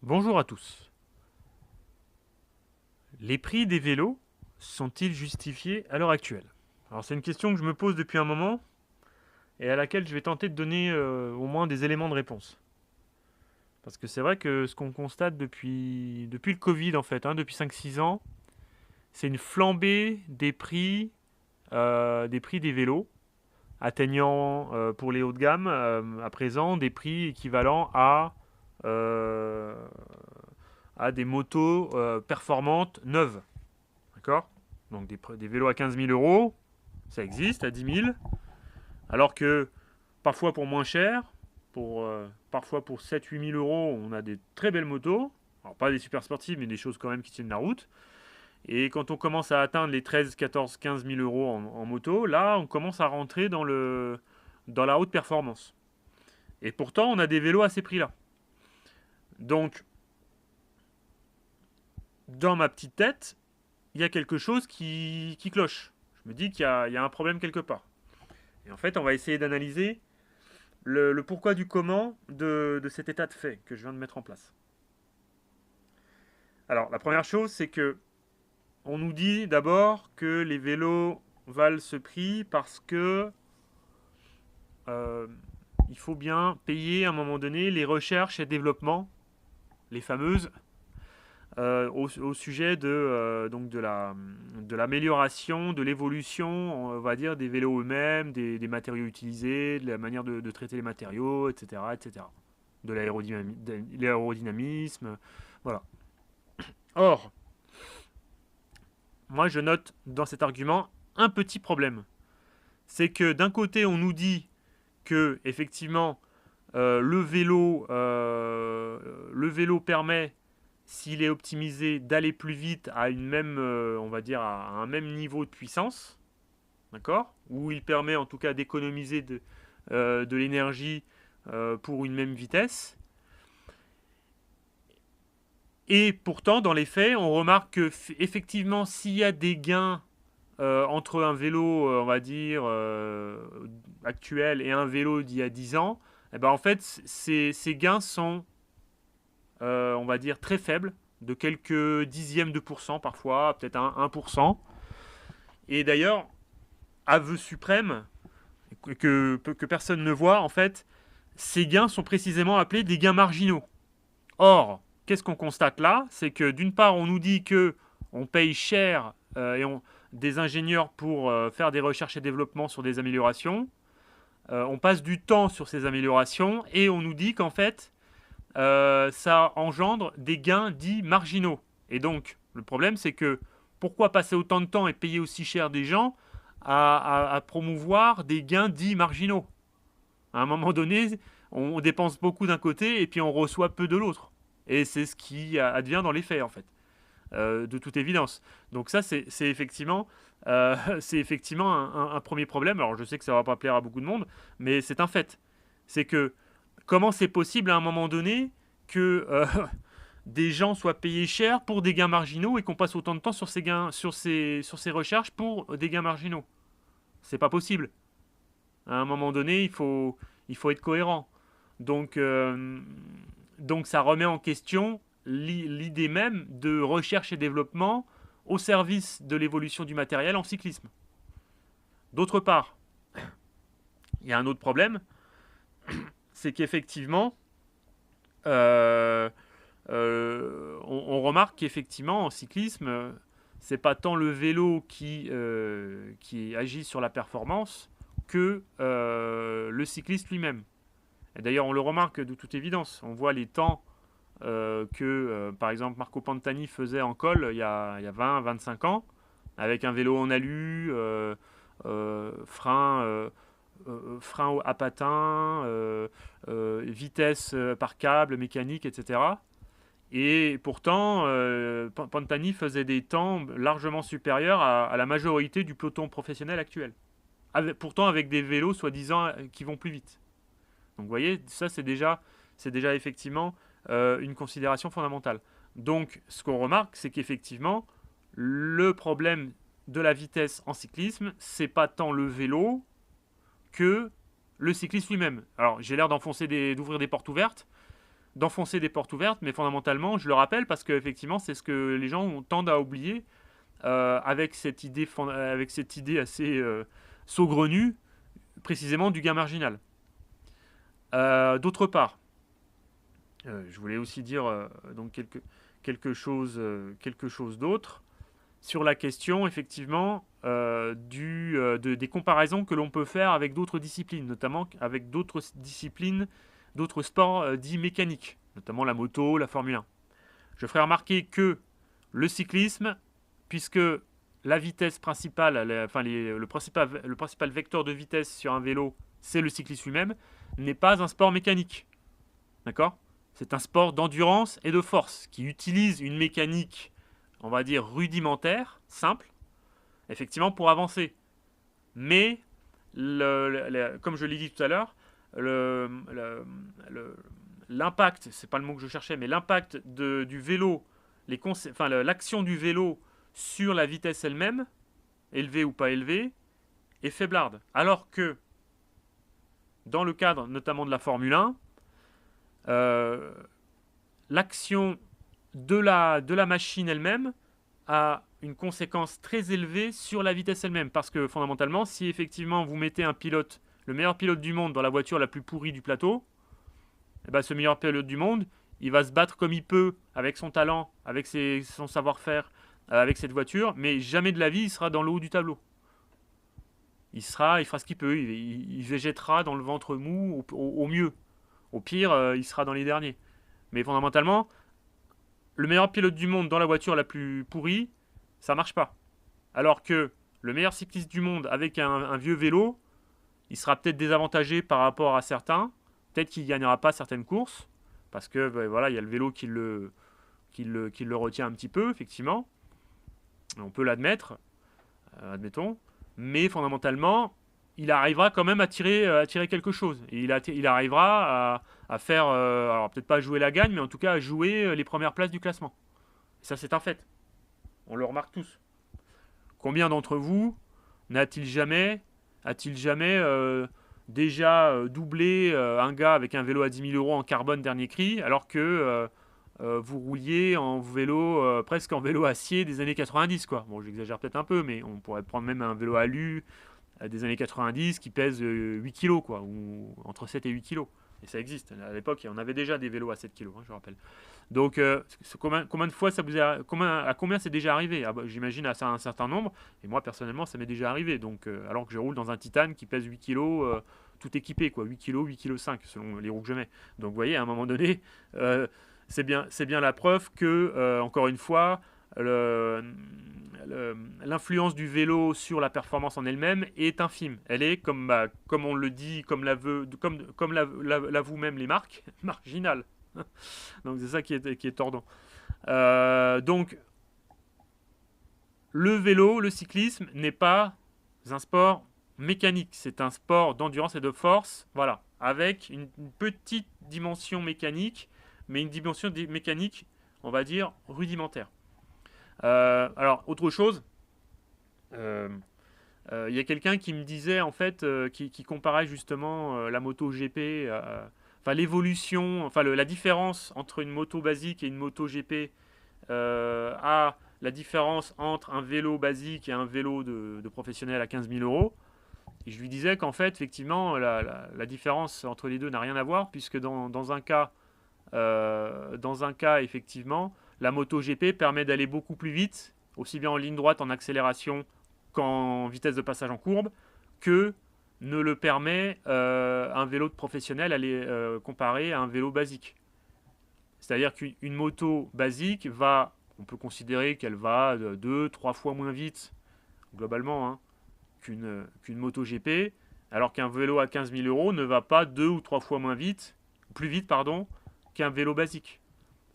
Bonjour à tous. Les prix des vélos sont-ils justifiés à l'heure actuelle? Alors c'est une question que je me pose depuis un moment et à laquelle je vais tenter de donner au moins des éléments de réponse. Parce que c'est vrai que ce qu'on constate depuis le Covid en fait, depuis 5 6 ans, c'est une flambée des prix des vélos, atteignant pour les hauts de gamme à présent des prix équivalents euh, à des motos performantes neuves. D'accord. Donc des vélos à 15 000 euros, ça existe, à 10 000. Alors que parfois pour moins cher, parfois pour 7 8 000 euros, on a des très belles motos. Alors pas des super sportives, mais des choses quand même qui tiennent la route. Et quand on commence à atteindre les 13 14 15 000 euros en moto, là, on commence à rentrer dans la haute performance. Et pourtant, on a des vélos à ces prix-là. Donc, dans ma petite tête, il y a quelque chose qui cloche. Je me dis qu'il y a un problème quelque part. Et en fait, on va essayer d'analyser le pourquoi du comment de cet état de fait que je viens de mettre en place. Alors, la première chose, c'est que on nous dit d'abord que les vélos valent ce prix parce que euh, il faut bien payer à un moment donné les recherches et développements, les fameuses, au sujet donc de l'amélioration, de l'évolution, on va dire, des vélos eux-mêmes, des matériaux utilisés, de la manière de traiter les matériaux, etc., etc. De l'aérodynamisme, voilà. Or, moi je note dans cet argument un petit problème. C'est que d'un côté on nous dit que effectivement le vélo permet, s'il est optimisé, d'aller plus vite à une même, on va dire, à un même niveau de puissance, d'accord. Ou il permet en tout cas d'économiser de l'énergie pour une même vitesse. Et pourtant, dans les faits, on remarque que effectivement, s'il y a des gains entre un vélo, on va dire, actuel et un vélo d'il y a 10 ans, eh ben, en fait, ces gains sont, on va dire, très faibles, de quelques dixièmes de pourcent parfois, peut-être 1%. Et d'ailleurs, aveu suprême, que personne ne voit, en fait, ces gains sont précisément appelés des gains marginaux. Or, qu'est-ce qu'on constate là? C'est que d'une part, on nous dit que on paye cher des ingénieurs pour faire des recherches et développements sur des améliorations. On passe du temps sur ces améliorations et on nous dit qu'en fait, ça engendre des gains dits marginaux. Et donc, le problème, c'est que pourquoi passer autant de temps et payer aussi cher des gens à promouvoir des gains dits marginaux? À un moment donné, on dépense beaucoup d'un côté et puis on reçoit peu de l'autre. Et c'est ce qui advient dans les faits, en fait, de toute évidence. Donc ça, c'est effectivement un premier problème. Alors je sais que ça ne va pas plaire à beaucoup de monde, mais c'est un fait. C'est que comment c'est possible à un moment donné que des gens soient payés cher pour des gains marginaux et qu'on passe autant de temps sur ces gains, sur ces recherches pour des gains marginaux? C'est pas possible. À un moment donné, il faut être cohérent. Donc, euh, donc ça remet en question l'idée même de recherche et développement au service de l'évolution du matériel en cyclisme. D'autre part, il y a un autre problème, c'est qu'effectivement, euh, on remarque qu'effectivement en cyclisme, c'est pas tant le vélo qui agit sur la performance que le cycliste lui-même. Et d'ailleurs, on le remarque de toute évidence. On voit les temps par exemple, Marco Pantani faisait en col il y a 20-25 ans, avec un vélo en alu, frein à patin, vitesse par câble, mécanique, etc. Et pourtant, Pantani faisait des temps largement supérieurs à la majorité du peloton professionnel actuel. Pourtant, avec des vélos soi-disant qui vont plus vite. Donc vous voyez, ça c'est déjà effectivement une considération fondamentale. Donc ce qu'on remarque, c'est qu'effectivement, le problème de la vitesse en cyclisme, c'est pas tant le vélo que le cycliste lui-même. Alors j'ai l'air d'ouvrir des portes ouvertes, d'enfoncer des portes ouvertes, mais fondamentalement, je le rappelle parce que effectivement, c'est ce que les gens tendent à oublier avec cette idée assez saugrenue, précisément du gain marginal. D'autre part, je voulais aussi dire donc quelque chose d'autre sur la question effectivement des comparaisons que l'on peut faire avec d'autres disciplines, notamment avec d'autres disciplines, d'autres sports dits mécaniques, notamment la moto, la Formule 1. Je ferai remarquer que le cyclisme, puisque la vitesse principale, le principal vecteur de vitesse sur un vélo, c'est le cyclisme lui-même, n'est pas un sport mécanique. D'accord ? C'est un sport d'endurance et de force qui utilise une mécanique, on va dire, rudimentaire, simple, effectivement, pour avancer. Mais, comme je l'ai dit tout à l'heure, l'impact, c'est pas le mot que je cherchais, mais l'impact du vélo, l'action du vélo sur la vitesse elle-même, élevée ou pas élevée, est faiblarde. Alors que, dans le cadre notamment de la Formule 1, l'action de la machine elle-même a une conséquence très élevée sur la vitesse elle-même. Parce que fondamentalement, si effectivement vous mettez un pilote, le meilleur pilote du monde, dans la voiture la plus pourrie du plateau, eh ben, ce meilleur pilote du monde, il va se battre comme il peut, avec son talent, avec son savoir-faire, avec cette voiture, mais jamais de la vie il sera dans le haut du tableau. Il fera ce qu'il peut, il végétera dans le ventre mou au mieux. Au pire, il sera dans les derniers. Mais fondamentalement, le meilleur pilote du monde dans la voiture la plus pourrie, ça marche pas. Alors que le meilleur cycliste du monde avec un vieux vélo, il sera peut-être désavantagé par rapport à certains. Peut-être qu'il ne gagnera pas certaines courses. Parce que voilà, il y a le vélo qui le retient un petit peu, effectivement. On peut l'admettre, admettons. Mais fondamentalement, il arrivera quand même à tirer quelque chose. Et il arrivera à faire, alors peut-être pas jouer la gagne, mais en tout cas à jouer les premières places du classement. Et ça, c'est un fait. On le remarque tous. Combien d'entre vous a-t-il jamais déjà doublé un gars avec un vélo à 10 000 € en carbone dernier cri, alors que vous rouliez en vélo, presque en vélo acier des années 90, quoi. Bon, j'exagère peut-être un peu, mais on pourrait prendre même un vélo alu des années 90 qui pèse 8 kg, quoi, ou entre 7 et 8 kg. Et ça existe. À l'époque, on avait déjà des vélos à 7 kg, je rappelle. Donc, combien de fois ça vous à combien c'est déjà arrivé? J'imagine à un certain nombre. Et moi, personnellement, ça m'est déjà arrivé. Donc, alors que je roule dans un Titane qui pèse 8 kg, tout équipé, quoi. 8 kg, 8 kg 5, selon les roues que je mets. Donc, vous voyez, à un moment donné, c'est bien la preuve que, encore une fois, l'influence du vélo sur la performance en elle-même est infime. Elle est, comme on le dit, comme l'avouent même les marques, marginale. Donc c'est ça qui est tordant. Donc le vélo, le cyclisme n'est pas un sport mécanique, c'est un sport d'endurance et de force, voilà, avec une petite dimension mécanique, mais une dimension mécanique, on va dire, rudimentaire. Alors, autre chose, y a quelqu'un qui me disait, en fait, qui comparait justement la moto GP, l'évolution, la différence entre une moto basique et une moto GP à la différence entre un vélo basique et un vélo de professionnel à 15 000 €. Et je lui disais qu'en fait, effectivement, la différence entre les deux n'a rien à voir, puisque dans un cas, effectivement, la moto GP permet d'aller beaucoup plus vite, aussi bien en ligne droite, en accélération, qu'en vitesse de passage en courbe, que ne le permet un vélo de professionnel comparé à un vélo basique. C'est-à-dire qu'une moto basique on peut considérer qu'elle va 2-3 fois moins vite, globalement, hein, qu'une moto GP, alors qu'un vélo à 15 000 € ne va pas 2 ou 3 fois plus vite, qu'un vélo basique.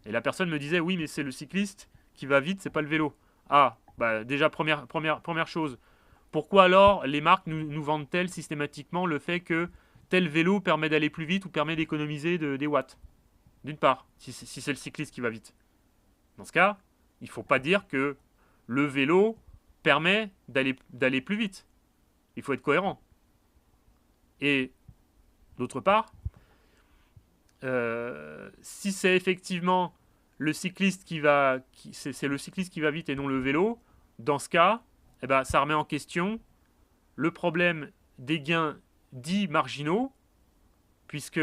Et la personne me disait, oui, mais c'est le cycliste qui va vite, c'est pas le vélo. Ah, déjà, première chose, pourquoi alors les marques nous vendent-elles systématiquement le fait que tel vélo permet d'aller plus vite ou permet d'économiser des watts? D'une part, si c'est le cycliste qui va vite. Dans ce cas, il ne faut pas dire que le vélo permet d'aller plus vite. Il faut être cohérent. Et d'autre part, si c'est effectivement le cycliste c'est le cycliste qui va vite et non le vélo, dans ce cas, eh ben, ça remet en question le problème des gains dits marginaux, puisque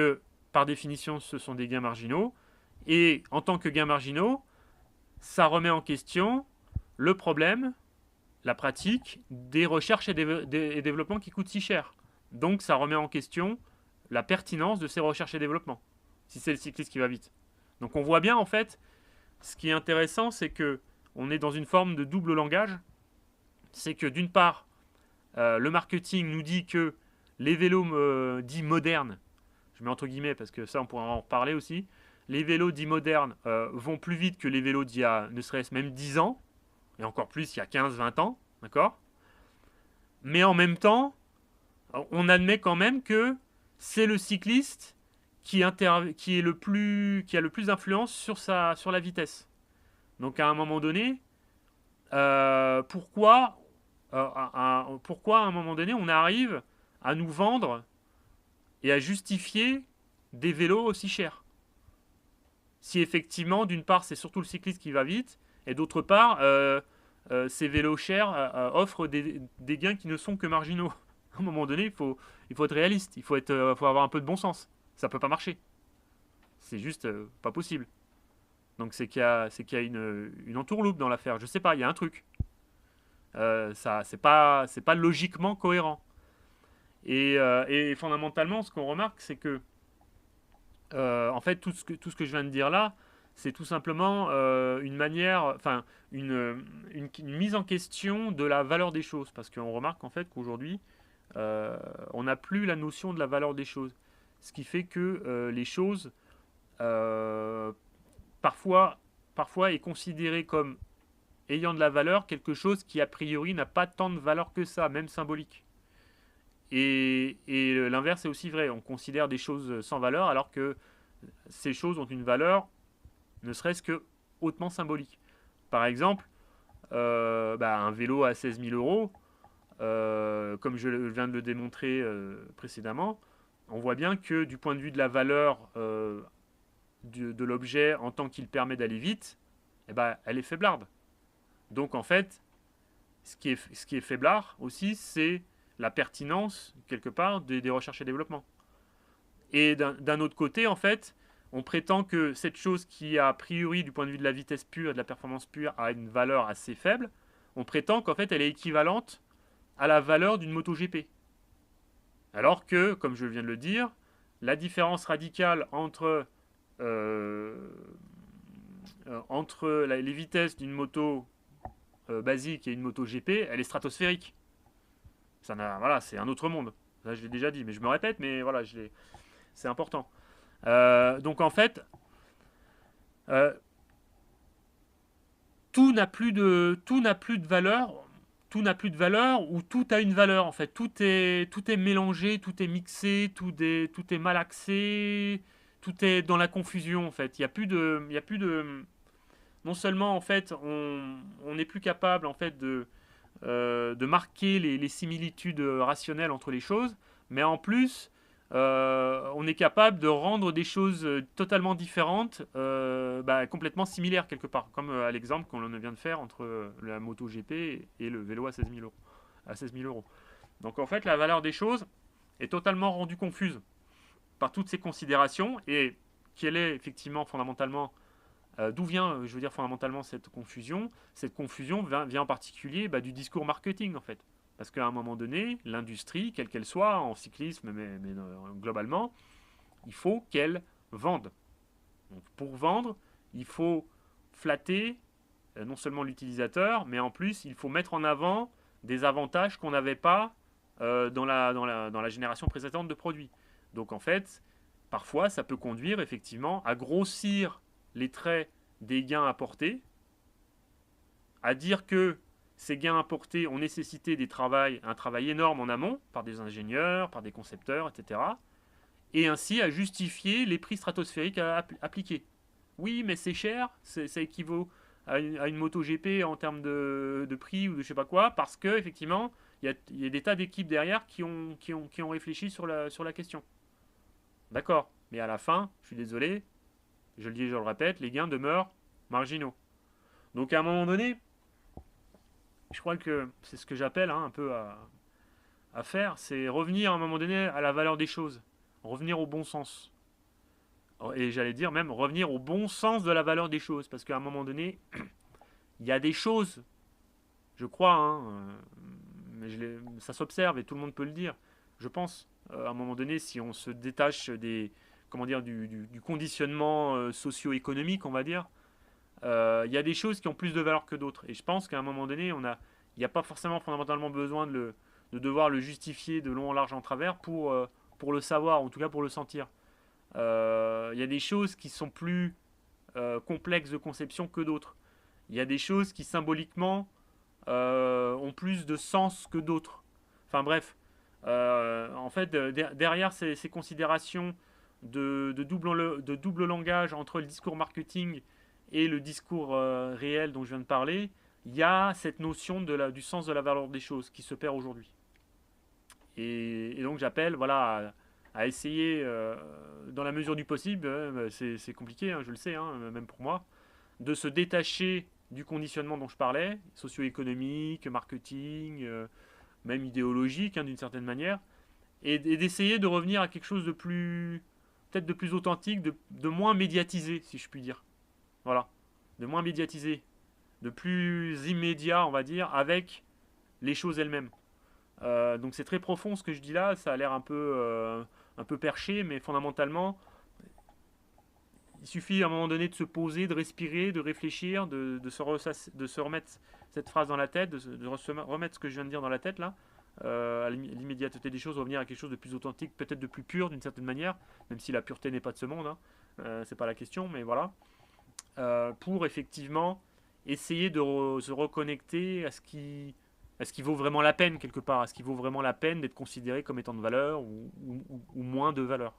par définition ce sont des gains marginaux, et en tant que gains marginaux, ça remet en question le problème, la pratique des recherches et développements qui coûtent si cher. Donc ça remet en question la pertinence de ces recherches et développements, si c'est le cycliste qui va vite. Donc on voit bien en fait, ce qui est intéressant, c'est que on est dans une forme de double langage. C'est que d'une part, le marketing nous dit que les vélos dits modernes, je mets entre guillemets parce que ça on pourra en reparler aussi, les vélos dits modernes vont plus vite que les vélos d'il y a ne serait-ce même 10 ans, et encore plus il y a 15-20 ans, d'accord. Mais en même temps, on admet quand même que c'est le cycliste qui a le plus d'influence sur la vitesse. Donc à un moment donné, pourquoi à un moment donné on arrive à nous vendre et à justifier des vélos aussi chers? Si effectivement, d'une part, c'est surtout le cycliste qui va vite, et d'autre part, ces vélos chers offrent des gains qui ne sont que marginaux. À un moment donné, il faut être réaliste, faut avoir un peu de bon sens. Ça peut pas marcher. C'est juste pas possible. Donc c'est qu'il y a une entourloupe dans l'affaire. Je sais pas, il y a un truc. Ça, c'est pas logiquement cohérent. Et fondamentalement, ce qu'on remarque, c'est que en fait, tout ce que je viens de dire là, c'est tout simplement une manière, enfin, une mise en question de la valeur des choses. Parce qu'on remarque en fait qu'aujourd'hui, on n'a plus la notion de la valeur des choses. Ce qui fait que les choses, euh, parfois, parfois, est considéré comme ayant de la valeur quelque chose qui a priori n'a pas tant de valeur que ça, même symbolique. Et l'inverse est aussi vrai. On considère des choses sans valeur alors que ces choses ont une valeur ne serait-ce que hautement symbolique. Par exemple, un vélo à 16 000 euros, comme je viens de le démontrer précédemment, on voit bien que du point de vue de la valeur de l'objet en tant qu'il permet d'aller vite, eh ben, elle est faiblarde. Donc en fait, ce qui est faiblard aussi, c'est la pertinence, quelque part, des recherches et développements. Et d'un autre côté, en fait, on prétend que cette chose qui, a priori, du point de vue de la vitesse pure et de la performance pure, a une valeur assez faible, on prétend qu'en fait, elle est équivalente à la valeur d'une MotoGP. Alors que, comme je viens de le dire, la différence radicale entre les vitesses d'une moto basique et une moto GP, elle est stratosphérique. Voilà, c'est un autre monde. Là, je l'ai déjà dit, mais je me répète, mais voilà, c'est important. Donc en fait, euh, tout n'a plus de valeur. Tout n'a plus de valeur ou tout a une valeur en fait. Tout est mélangé, tout est mixé, tout est malaxé, tout est dans la confusion en fait. Il y a plus de. Non seulement en fait, on n'est plus capable en fait de marquer les similitudes rationnelles entre les choses, mais en plus, on est capable de rendre des choses totalement différentes, complètement similaires quelque part, comme à l'exemple qu'on vient de faire entre la moto GP et le vélo à 16 000 euros. À 16 000 euros. Donc en fait, la valeur des choses est totalement rendue confuse par toutes ces considérations et quelle est effectivement fondamentalement d'où vient, je veux dire, fondamentalement cette confusion? Cette confusion vient en particulier du discours marketing, en fait. Parce qu'à un moment donné, l'industrie, quelle qu'elle soit, en cyclisme, mais globalement, il faut qu'elle vende. Donc, pour vendre, il faut flatter non seulement l'utilisateur, mais en plus, il faut mettre en avant des avantages qu'on n'avait pas dans la génération précédente de produits. Donc, en fait, parfois, ça peut conduire effectivement à grossir les traits des gains apportés, à dire que ces gains apportés ont nécessité un travail énorme en amont par des ingénieurs, par des concepteurs, etc. Et ainsi à justifier les prix stratosphériques appliqués. Oui, mais c'est cher, ça équivaut à une moto GP en termes de prix ou de je sais pas quoi, parce que effectivement, il y a des tas d'équipes derrière qui ont réfléchi sur la question. D'accord, mais à la fin, je suis désolé, je le dis et je le répète, les gains demeurent marginaux. Donc à un moment donné, je crois que c'est ce que j'appelle un peu à faire, c'est revenir à un moment donné à la valeur des choses, revenir au bon sens. Et j'allais dire même revenir au bon sens de la valeur des choses, parce qu'à un moment donné, il y a des choses, je crois, mais ça s'observe et tout le monde peut le dire, je pense, à un moment donné, si on se détache comment dire, du conditionnement socio-économique, on va dire, il y a des choses qui ont plus de valeur que d'autres. Et je pense qu'à un moment donné, il n'y a pas forcément fondamentalement besoin de devoir le justifier de long en large en travers pour le savoir, en tout cas pour le sentir. Il y a des choses qui sont plus complexes de conception que d'autres. Il y a des choses qui symboliquement ont plus de sens que d'autres. Enfin bref, en fait, derrière ces considérations de double langage entre le discours marketing et le discours réel dont je viens de parler, il y a cette notion du sens de la valeur des choses qui se perd aujourd'hui. Et donc j'appelle voilà, à essayer, dans la mesure du possible, c'est compliqué, je le sais, même pour moi, de se détacher du conditionnement dont je parlais, socio-économique, marketing, même idéologique d'une certaine manière, et d'essayer de revenir à quelque chose de plus, peut-être de plus authentique, de moins médiatisé, si je puis dire. Voilà, de moins médiatisé, de plus immédiat, on va dire, avec les choses elles-mêmes. Donc c'est très profond ce que je dis là, ça a l'air un peu perché, mais fondamentalement, il suffit à un moment donné de se poser, de respirer, de réfléchir, de se remettre cette phrase dans la tête, de remettre ce que je viens de dire dans la tête là, à l'immédiateté des choses, revenir à quelque chose de plus authentique, peut-être de plus pur d'une certaine manière, même si la pureté n'est pas de ce monde, c'est pas la question, mais voilà, pour effectivement essayer de se reconnecter à ce qui vaut vraiment la peine quelque part, à ce qui vaut vraiment la peine d'être considéré comme étant de valeur ou moins de valeur.